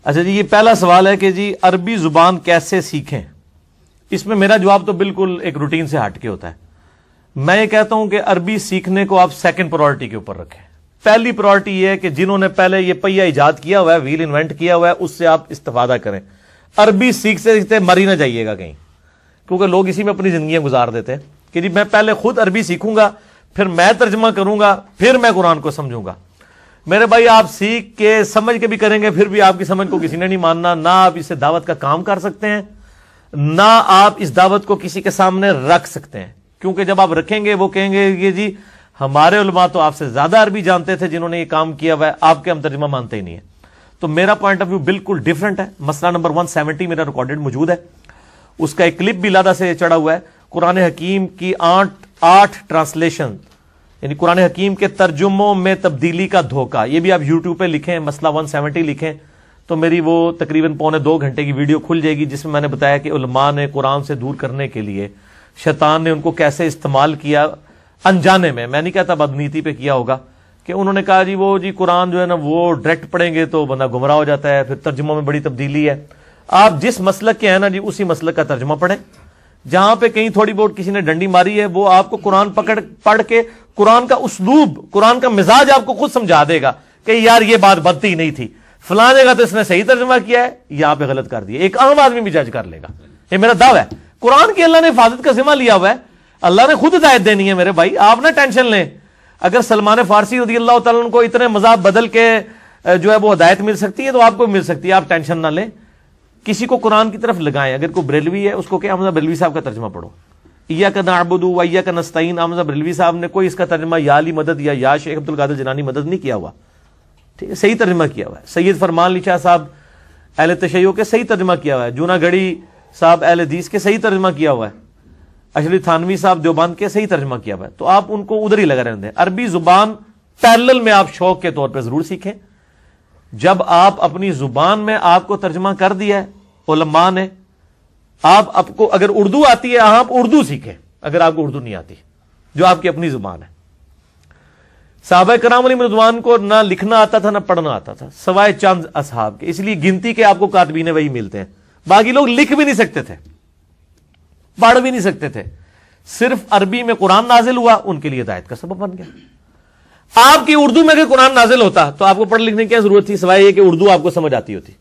اچھا جی، یہ پہلا سوال ہے کہ جی عربی زبان کیسے سیکھیں. اس میں میرا جواب تو بالکل ایک روٹین سے ہٹ کے ہوتا ہے. میں یہ کہتا ہوں کہ عربی سیکھنے کو آپ سیکنڈ پرائورٹی کے اوپر رکھیں. پہلی پرائورٹی یہ ہے کہ جنہوں نے پہلے یہ پہیہ ایجاد کیا ہوا ہے، ویل انوینٹ کیا ہوا ہے، اس سے آپ استفادہ کریں. عربی سیکھتے سیکھتے مر ہی نہ جائیے گا کہیں، کیونکہ لوگ اسی میں اپنی زندگیاں گزار دیتے ہیں کہ جی میں پہلے خود عربی سیکھوں گا، پھر میں ترجمہ کروں گا، پھر میں قرآن کو سمجھوں گا. میرے بھائی، آپ سیکھ کے سمجھ کے بھی کریں گے، پھر بھی آپ کی سمجھ کو کسی نے نہیں ماننا. نہ آپ اس سے دعوت کا کام کر سکتے ہیں، نہ آپ اس دعوت کو کسی کے سامنے رکھ سکتے ہیں. کیونکہ جب آپ رکھیں گے وہ کہیں گے کہ جی ہمارے علماء تو آپ سے زیادہ عربی جانتے تھے جنہوں نے یہ کام کیا ہوا ہے، آپ کے ہم ترجمہ مانتے ہی نہیں ہیں. تو میرا پوائنٹ آف ویو بالکل ڈیفرنٹ ہے. مسئلہ نمبر 170 میرا ریکارڈڈ موجود ہے، اس کا ایک کلپ بھی لادہ سے چڑھا ہوا ہے. قرآن حکیم کی 8 ٹرانسلیشن، یعنی قرآن حکیم کے ترجموں میں تبدیلی کا دھوکہ. یہ بھی آپ یوٹیوب پہ لکھیں، مسئلہ 170 لکھیں تو میری وہ تقریباً 1.25 گھنٹے کی ویڈیو کھل جائے گی، جس میں نے بتایا کہ علماء نے قرآن سے دور کرنے کے لیے شیطان نے ان کو کیسے استعمال کیا انجانے میں نہیں کہتا بدنیتی پہ کیا ہوگا، کہ انہوں نے کہا جی قرآن جو ہے نا وہ ڈائریکٹ پڑھیں گے تو بندہ گمراہ ہو جاتا ہے، پھر ترجموں میں بڑی تبدیلی ہے. آپ جس مسلک کے ہیں نا جی اسی مسلک کا ترجمہ پڑھیں. جہاں پہ کہیں تھوڑی بہت کسی نے ڈنڈی ماری ہے، وہ آپ کو قرآن پڑھ کے قرآن کا اسلوب، قرآن کا مزاج آپ کو خود سمجھا دے گا کہ یار یہ بات بنتی نہیں تھی، فلاں جگہ تو اس نے صحیح ترجمہ کیا ہے، یہاں پہ غلط کر دیا. ایک عام آدمی بھی جج کر لے گا. یہ میرا دعویٰ ہے. قرآن کی اللہ نے حفاظت کا ذمہ لیا ہوا ہے، اللہ نے خود ہدایت دینی ہے. میرے بھائی آپ نہ ٹینشن لیں. اگر سلمان فارسی رضی اللہ تعالیٰ عنہ کو اتنے مذاہب بدل کے جو ہے وہ ہدایت مل سکتی ہے تو آپ کو مل سکتی ہے. آپ ٹینشن نہ لیں. کسی کو قرآن کی طرف لگائیں. اگر کوئی بریلوی ہے اس کو کہ احمد بریلوی صاحب کا ترجمہ پڑھو. ایاک نعبد و ایاک نستعین، احمد بریلوی صاحب نے کوئی اس کا ترجمہ یا علی مدد یا شیخ عبد القادر جیلانی مدد نہیں کیا ہوا. ٹھیک ہے، صحیح ترجمہ کیا ہوا ہے. سید فرمان علی شاہ صاحب اہل تشیع کے صحیح ترجمہ کیا ہوا ہے. جونا گڑھی صاحب اہل حدیث کے صحیح ترجمہ کیا ہوا ہے. اشرف تھانوی صاحب دیوبند کے صحیح ترجمہ کیا ہوا ہے. تو آپ ان کو ادھر ہی لگا رہنے دیں. عربی زبان پیرلل میں آپ شوق کے طور پہ ضرور سیکھیں. جب آپ اپنی زبان میں آپ کو ترجمہ کر دیا ہے علماء نے، آپ کو اگر اردو آتی ہے آپ اردو سیکھیں. اگر آپ کو اردو نہیں آتی جو آپ کی اپنی زبان ہے. صحابہ کرام علیہم رضوان کو نہ لکھنا آتا تھا نہ پڑھنا آتا تھا سوائے چند اصحاب کے. اس لیے گنتی کے آپ کو کاتبین وہی ملتے ہیں. باقی لوگ لکھ بھی نہیں سکتے تھے، پڑھ بھی نہیں سکتے تھے. صرف عربی میں قرآن نازل ہوا، ان کے لیے ہدایت کا سبب بن گیا. آپ کی اردو میں اگر قرآن نازل ہوتا تو آپ کو پڑھ لکھنے کی کیا ضرورت تھی سوائے یہ کہ اردو آپ کو سمجھ آتی ہوتی.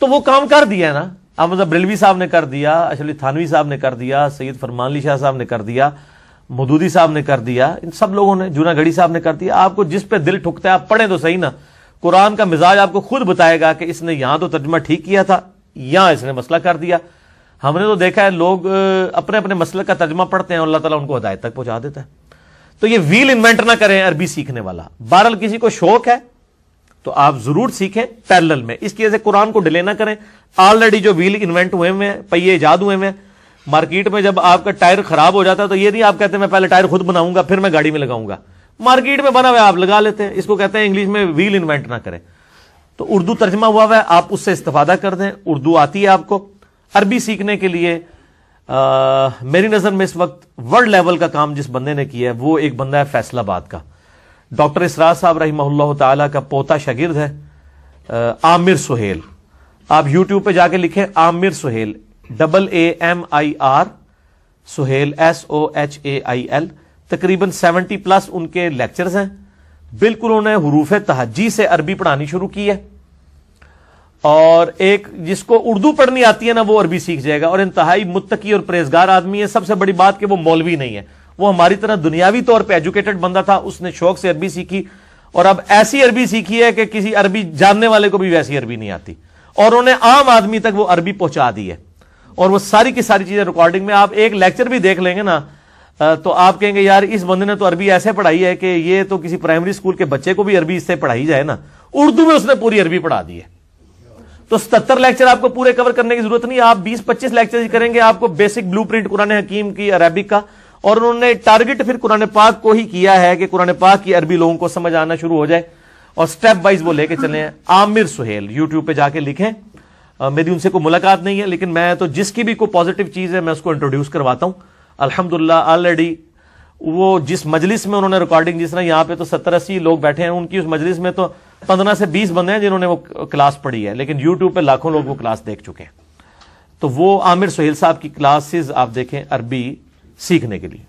تو وہ کام کر دیا ہے نا. احمد بریلوی صاحب نے کر دیا، اشرف تھانوی صاحب نے کر دیا، سید فرمان علی شاہ صاحب نے کر دیا، مودودی صاحب نے کر دیا، ان سب لوگوں نے، جونا گڑھی صاحب نے کر دیا. آپ کو جس پہ دل ٹھکتا ہے آپ پڑھیں تو صحیح نا. قرآن کا مزاج آپ کو خود بتائے گا کہ اس نے یہاں تو ترجمہ ٹھیک کیا تھا، یہاں اس نے مسئلہ کر دیا. ہم نے تو دیکھا ہے لوگ اپنے اپنے مسئلے کا ترجمہ پڑھتے ہیں اور اللہ تعالیٰ ان کو ہدایت تک پہنچا دیتا ہے. تو یہ ویل انوینٹ نہ کریں عربی سیکھنے والا. بہرحال کسی کو شوق ہے تو آپ ضرور سیکھیں پیرلل میں. اس کی وجہ سے قرآن کو ڈیلے نہ کریں. آلریڈی جو ویل انوینٹ ہوئے ہیں، پہیے ایجاد ہوئے ہیں مارکیٹ میں، جب آپ کا ٹائر خراب ہو جاتا ہے تو یہ نہیں آپ کہتے ہیں میں پہلے ٹائر خود بناؤں گا پھر میں گاڑی میں لگاؤں گا. مارکیٹ میں بنا ہوا آپ لگا لیتے ہیں. اس کو کہتے ہیں انگلش میں ویل انوینٹ نہ کریں. تو اردو ترجمہ ہوا ہے، آپ اس سے استفادہ کر دیں. اردو آتی ہے آپ کو. عربی سیکھنے کے لیے میری نظر میں اس وقت ورلڈ لیول کا کام جس بندے نے کیا ہے وہ ایک بندہ ہے فیصل آباد کا، ڈاکٹر اسرار صاحب رحمہ اللہ تعالی کا پوتا شاگرد ہے عامر سہیل. آپ یوٹیوب پہ جا کے لکھیں عامر سہیل، AAMIR سہیل SOHAIL. تقریباً 70+ ان کے لیکچرز ہیں. بالکل انہوں نے حروف تہجی سے عربی پڑھانی شروع کی ہے. اور ایک جس کو اردو پڑھنی آتی ہے نا وہ عربی سیکھ جائے گا. اور انتہائی متقی اور پرہیزگار آدمی ہے. سب سے بڑی بات کہ وہ مولوی نہیں ہے، وہ ہماری طرح دنیاوی طور پہ ایجوکیٹڈ بندہ تھا. اس نے شوق سے عربی سیکھی اور اب ایسی عربی سیکھی ہے کہ کسی عربی جاننے والے کو بھی ویسی عربی نہیں آتی. اور انہوں نے عام آدمی تک وہ عربی پہنچا دی ہے. اور وہ ساری کی ساری چیزیں ریکارڈنگ میں. آپ ایک لیکچر بھی دیکھ لیں گے نا تو آپ کہیں گے یار اس بندے نے تو عربی ایسے پڑھائی ہے کہ یہ تو کسی پرائمری اسکول کے بچے کو بھی عربی اس سے پڑھائی جائے نا. اردو میں اس نے پوری عربی پڑھا دی ہے. تو 77 لیکچر آپ کو پورے کور کرنے کی ضرورت نہیں. آپ 20-25 لیکچر کریں گے آپ کو بیسک بلو پرنٹ قرآن حکیم کی عربک کا. اور انہوں نے ٹارگٹ پھر قرآن پاک کو ہی کیا ہے کہ قرآن پاک کی عربی لوگوں کو سمجھ آنا شروع ہو جائے. اور سٹیپ وائز وہ لے کے چلے ہیں. عامر سہیل یوٹیوب پہ جا کے لکھیں. میری ان سے کوئی ملاقات نہیں ہے لیکن میں تو جس کی بھی کوئی پازیٹیو چیز ہے میں اس کو انٹروڈیوس کرواتا ہوں. الحمدللہ آلریڈی وہ جس مجلس میں انہوں نے ریکارڈنگ، جس طرح یہاں پہ تو 70-80 لوگ بیٹھے ہیں، ان کی اس مجلس میں تو 15 سے 20 بندے ہیں جنہوں نے وہ کلاس پڑھی ہے، لیکن یوٹیوب پہ لاکھوں لوگ وہ کلاس دیکھ چکے ہیں. تو وہ عامر سہیل صاحب کی کلاسز آپ دیکھیں عربی سیکھنے کے لیے.